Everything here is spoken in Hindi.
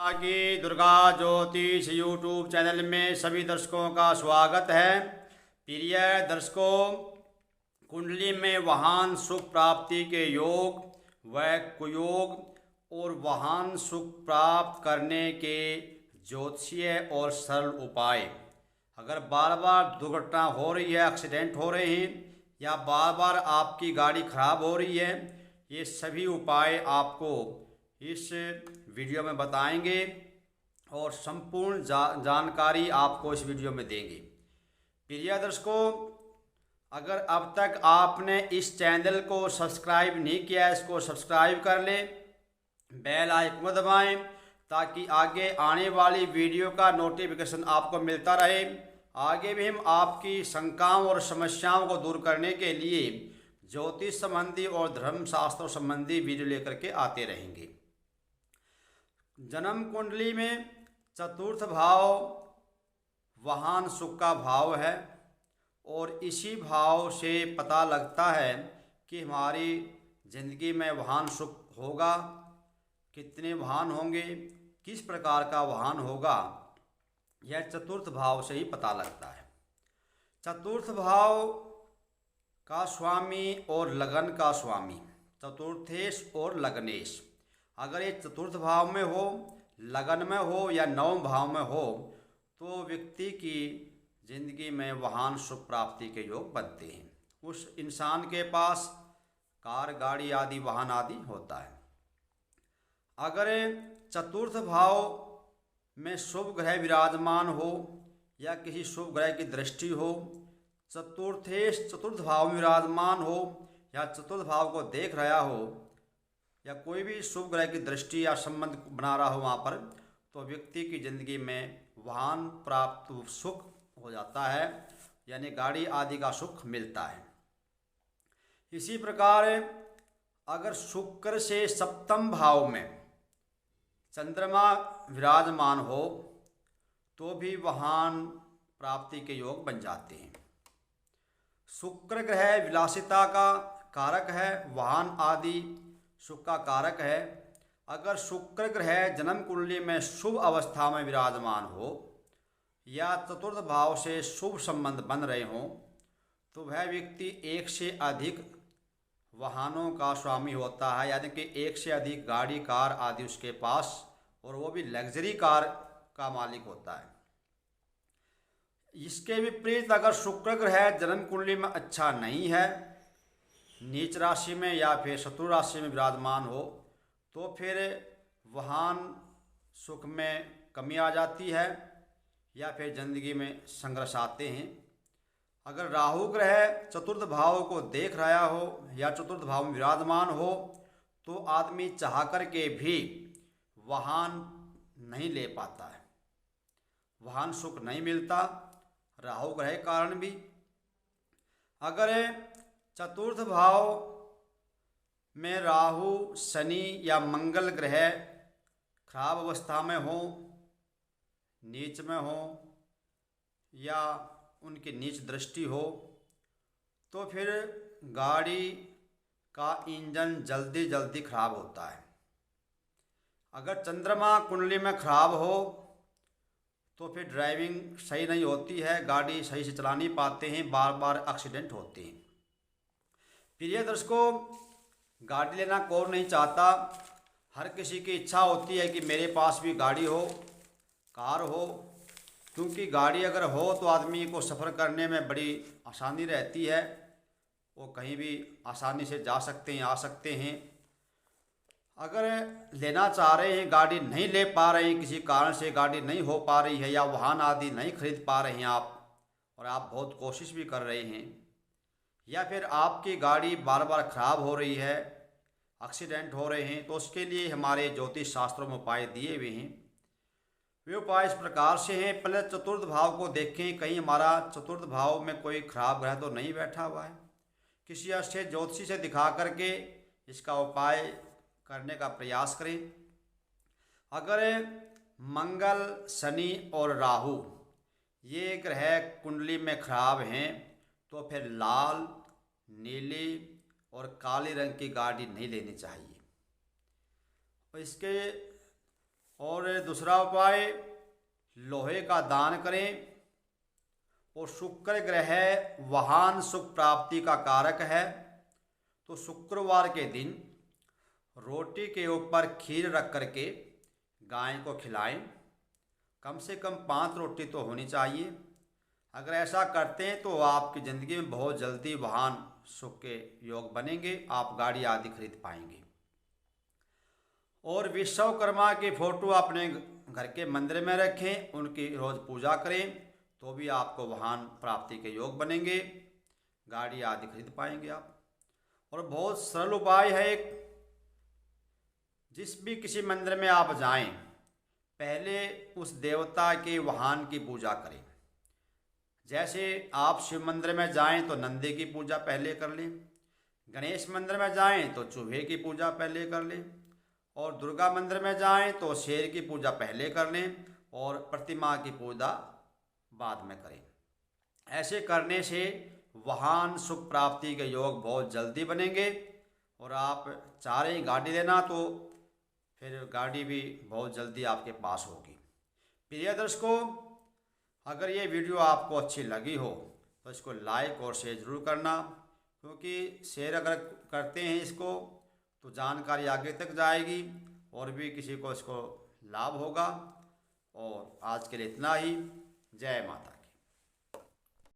आगे दुर्गा ज्योतिष यूट्यूब चैनल में सभी दर्शकों का स्वागत है। प्रिय दर्शकों, कुंडली में वाहन सुख प्राप्ति के योग व कुयोग और वाहन सुख प्राप्त करने के ज्योतिषीय और सरल उपाय। अगर बार बार दुर्घटना हो रही है, एक्सीडेंट हो रहे हैं या बार बार आपकी गाड़ी खराब हो रही है, ये सभी उपाय आपको इस वीडियो में बताएंगे और संपूर्ण जानकारी आपको इस वीडियो में देंगे। प्रिय दर्शकों, अगर अब तक आपने इस चैनल को सब्सक्राइब नहीं किया है, इसको सब्सक्राइब कर लें, बेल आइकन को दबाएं ताकि आगे आने वाली वीडियो का नोटिफिकेशन आपको मिलता रहे। आगे भी हम आपकी शंकाओं और समस्याओं को दूर करने के लिए ज्योतिष संबंधी और धर्मशास्त्र संबंधी वीडियो लेकर के आते रहेंगे। जन्म कुंडली में चतुर्थ भाव वाहन सुख का भाव है और इसी भाव से पता लगता है कि हमारी जिंदगी में वाहन सुख होगा, कितने वाहन होंगे, किस प्रकार का वाहन होगा, यह चतुर्थ भाव से ही पता लगता है। चतुर्थ भाव का स्वामी और लगन का स्वामी, चतुर्थेश और लगनेश, अगर ये चतुर्थ भाव में हो, लगन में हो या नवम भाव में हो तो व्यक्ति की जिंदगी में वाहन सुख प्राप्ति के योग बनते हैं। उस इंसान के पास कार, गाड़ी आदि वाहन आदि होता है। अगर चतुर्थ भाव में शुभ ग्रह विराजमान हो या किसी शुभ ग्रह की दृष्टि हो, चतुर्थेश चतुर्थ भाव में विराजमान हो या चतुर्थ भाव को देख रहा हो या कोई भी शुभ ग्रह की दृष्टि या संबंध बना रहा हो वहाँ पर, तो व्यक्ति की जिंदगी में वाहन प्राप्त सुख हो जाता है, यानी गाड़ी आदि का सुख मिलता है। इसी प्रकार अगर शुक्र से सप्तम भाव में चंद्रमा विराजमान हो तो भी वाहन प्राप्ति के योग बन जाते हैं। शुक्र ग्रह विलासिता का कारक है, वाहन आदि सुख का कारक है। अगर शुक्र ग्रह जन्म कुंडली में शुभ अवस्था में विराजमान हो या चतुर्थ भाव से शुभ संबंध बन रहे हों तो वह व्यक्ति एक से अधिक वाहनों का स्वामी होता है, यानी कि एक से अधिक गाड़ी, कार आदि उसके पास, और वो भी लग्जरी कार का मालिक होता है। इसके विपरीत अगर शुक्र ग्रह जन्म कुंडली में अच्छा नहीं है, नीच राशि में या फिर शत्रु राशि में विराजमान हो तो फिर वाहन सुख में कमी आ जाती है या फिर जिंदगी में संघर्ष आते हैं। अगर राहु ग्रह चतुर्थ भाव को देख रहा हो या चतुर्थ भाव में विराजमान हो तो आदमी चाह कर के भी वाहन नहीं ले पाता है, वाहन सुख नहीं मिलता, राहु ग्रह के कारण भी। अगर चतुर्थ भाव में राहु, शनि या मंगल ग्रह खराब अवस्था में हो, नीच में हो या उनकी नीच दृष्टि हो तो फिर गाड़ी का इंजन जल्दी जल्दी खराब होता है। अगर चंद्रमा कुंडली में खराब हो तो फिर ड्राइविंग सही नहीं होती है, गाड़ी सही से चला नहीं पाते हैं, बार बार एक्सीडेंट होते हैं। प्रिय दर्शकों, गाड़ी लेना कौन नहीं चाहता, हर किसी की इच्छा होती है कि मेरे पास भी गाड़ी हो, कार हो, क्योंकि गाड़ी अगर हो तो आदमी को सफ़र करने में बड़ी आसानी रहती है, वो कहीं भी आसानी से जा सकते हैं, आ सकते हैं। अगर लेना चाह रहे हैं, गाड़ी नहीं ले पा रहे हैं, किसी कारण से गाड़ी नहीं हो पा रही है या वाहन आदि नहीं खरीद पा रहे हैं आप, और आप बहुत कोशिश भी कर रहे हैं, या फिर आपकी गाड़ी बार बार खराब हो रही है, एक्सीडेंट हो रहे हैं, तो उसके लिए हमारे ज्योतिष शास्त्रों में उपाय दिए हुए हैं। वे उपाय इस प्रकार से हैं। पहले चतुर्थ भाव को देखें, कहीं हमारा चतुर्थ भाव में कोई खराब ग्रह तो नहीं बैठा हुआ है। किसी अच्छे ज्योतिषी से दिखा करके इसका उपाय करने का प्रयास करें। अगर मंगल, शनि और राहु ये ग्रह कुंडली में खराब हैं तो फिर लाल, नीली और काले रंग की गाड़ी नहीं लेनी चाहिए। इसके और दूसरा उपाय, लोहे का दान करें। और शुक्र ग्रह वाहन सुख प्राप्ति का कारक है, तो शुक्रवार के दिन रोटी के ऊपर खीर रख करके गाय को खिलाएं। कम से कम 5 रोटी तो होनी चाहिए। अगर ऐसा करते हैं तो आपकी ज़िंदगी में बहुत जल्दी वाहन सुख के योग बनेंगे, आप गाड़ी आदि खरीद पाएंगे। और विश्वकर्मा की फोटो अपने घर के मंदिर में रखें, उनकी रोज़ पूजा करें, तो भी आपको वाहन प्राप्ति के योग बनेंगे, गाड़ी आदि खरीद पाएंगे आप। और बहुत सरल उपाय है एक, जिस भी किसी मंदिर में आप जाएं, पहले उस देवता के वाहन की पूजा करें। जैसे आप शिव मंदिर में जाएं तो नंदी की पूजा पहले कर लें, गणेश मंदिर में जाएं तो चूहे की पूजा पहले कर लें, और दुर्गा मंदिर में जाएं तो शेर की पूजा पहले कर लें, और प्रतिमा की पूजा बाद में करें। ऐसे करने से वाहन सुख प्राप्ति के योग बहुत जल्दी बनेंगे। और आप चाह रहे हैं गाड़ी लेना, तो फिर गाड़ी भी बहुत जल्दी आपके पास होगी। प्रिय दर्शकों, अगर ये वीडियो आपको अच्छी लगी हो तो इसको लाइक और शेयर ज़रूर करना, क्योंकि शेयर अगर करते हैं इसको तो जानकारी आगे तक जाएगी और भी किसी को इसको लाभ होगा। और आज के लिए इतना ही। जय माता।